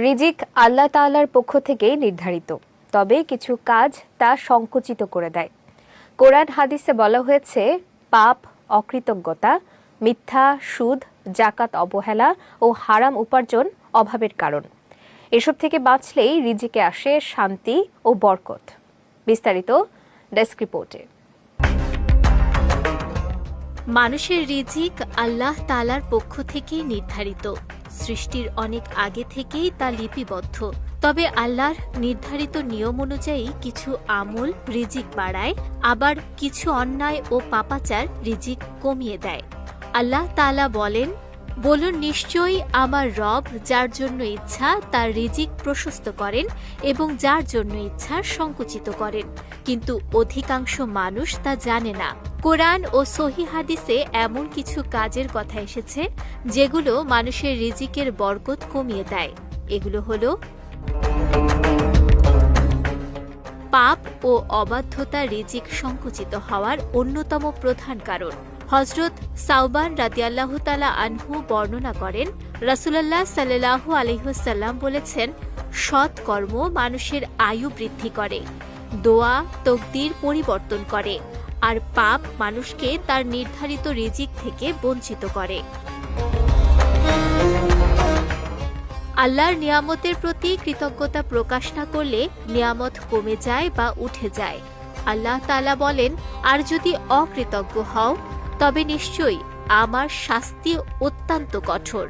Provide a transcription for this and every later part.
রিজিক আল্লাহ তাআলার পক্ষ থেকেই নির্ধারিত, তবে কিছু কাজ তা সংকুচিত করে দেয়। কোরআন হাদিসে বলা হয়েছে, পাপ, অকৃতজ্ঞতা, মিথ্যা, সুদ, জাকাত অবহেলা ও হারাম উপার্জন অভাবের কারণ। এসব থেকে বাঁচলেই রিজিকে আসে শান্তি ও বরকত। বিস্তারিত ডেস্ক রিপোর্টে। মানুষের রিজিক আল্লাহ তাআলার পক্ষ থেকেই নির্ধারিত। সৃষ্টির অনেক আগে থেকেই তা লিপিবদ্ধ। তবে আল্লাহর নির্ধারিত নিয়ম অনুযায়ী কিছু আমল রিজিক বাড়ায়, আবার কিছু অন্যায় ও পাপাচার রিজিক কমিয়ে দেয়। আল্লাহ তাআলা বলেন, বলুন নিশ্চয়ই আমার রব যার জন্য ইচ্ছা তার রিজিক প্রশস্ত করেন এবং যার জন্য ইচ্ছা সংকুচিত করেন, কিন্তু অধিকাংশ মানুষ তা জানে না। কোরআন ও সহিহ হাদিসে এমন কিছু কাজের কথা এসেছে যেগুলো মানুষের রিজিকের বরকত কমিয়ে দেয়। এগুলো হলো পাপ ও অবাধ্যতা রিজিক সংকুচিত হওয়ার অন্যতম প্রধান কারণ। হযরত সাওবান রাদিয়াল্লাহু তাআলা আনহু বর্ণনা করেন, রাসূলুল্লাহ সাল্লাল্লাহু আলাইহি ওয়াসাল্লাম বলেছেন, সৎ কর্ম মানুষের আয়ু বৃদ্ধি করে, দোয়া তকদির পরিবর্তন করে, আর পাপ মানুষকে তার নির্ধারিত রিজিক থেকে বঞ্চিত করে। আল্লাহর নিয়ামতের প্রতি কৃতজ্ঞতা প্রকাশ না করলে নিয়ামত কমে যায় বা উঠে যায়। আল্লাহ তাআলা বলেন, আর যদি অকৃতজ্ঞ হও তবে নিশ্চয়ই আমার শাস্তি অত্যন্ত কঠোর।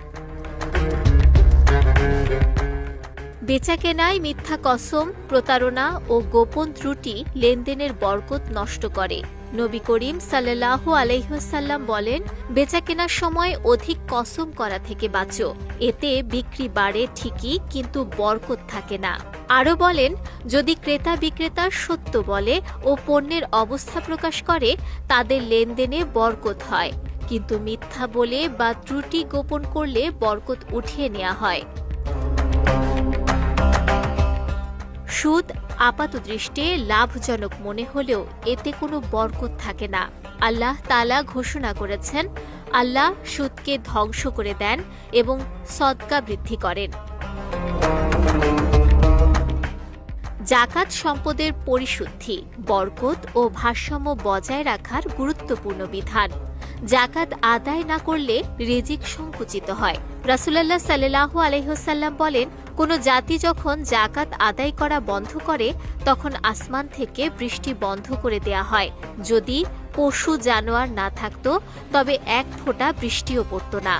বেচাকেনায় মিথ্যা কসম, প্রতারণা ও গোপন ত্রুটি লেনদেনের বরকত নষ্ট করে। নবী করিম সাল্লাল্লাহু আলাইহি ওয়াসাল্লাম বলেন, বেচাকেনার সময় অধিক কসম করা থেকে বাঁচো, এতে বিক্রি বাড়ে ঠিকই কিন্তু বরকত থাকে না। আরও বলেন, যদি ক্রেতা বিক্রেতা সত্য বলে ও পণ্যের অবস্থা প্রকাশ করে তাদের লেনদেনে বরকত হয়, কিন্তু মিথ্যা বলে বা ত্রুটি গোপন করলে বরকত উঠিয়ে নেওয়া হয়। সুদ আপাতদৃষ্টে লাভজনক মনে হলেও এতে কোনো বরকত থাকে না। আল্লাহ তাআলা ঘোষণা করেছেন, আল্লাহ সুদকে ধ্বংস করে দেন এবং সদকা বৃদ্ধি করেন। জাকাত সম্পদের পরিশুদ্ধি, বরকত ও ভারসাম্য বজায় রাখার গুরুত্বপূর্ণ বিধান। জাকাত আদায় না করলে রিজিক সংকুচিত হয়। রাসূলুল্লাহ সাল্লাল্লাহু আলাইহি ওয়াসাল্লাম বলেন, কোনো জাতি যখন জাকাত আদায় করা বন্ধ করে তখন আসমান থেকে বৃষ্টি বন্ধ করে দেয়া হয়। যদি পশু জানোয়ার না থাকতো তবে এক ফোঁটা বৃষ্টিও পড়তো না।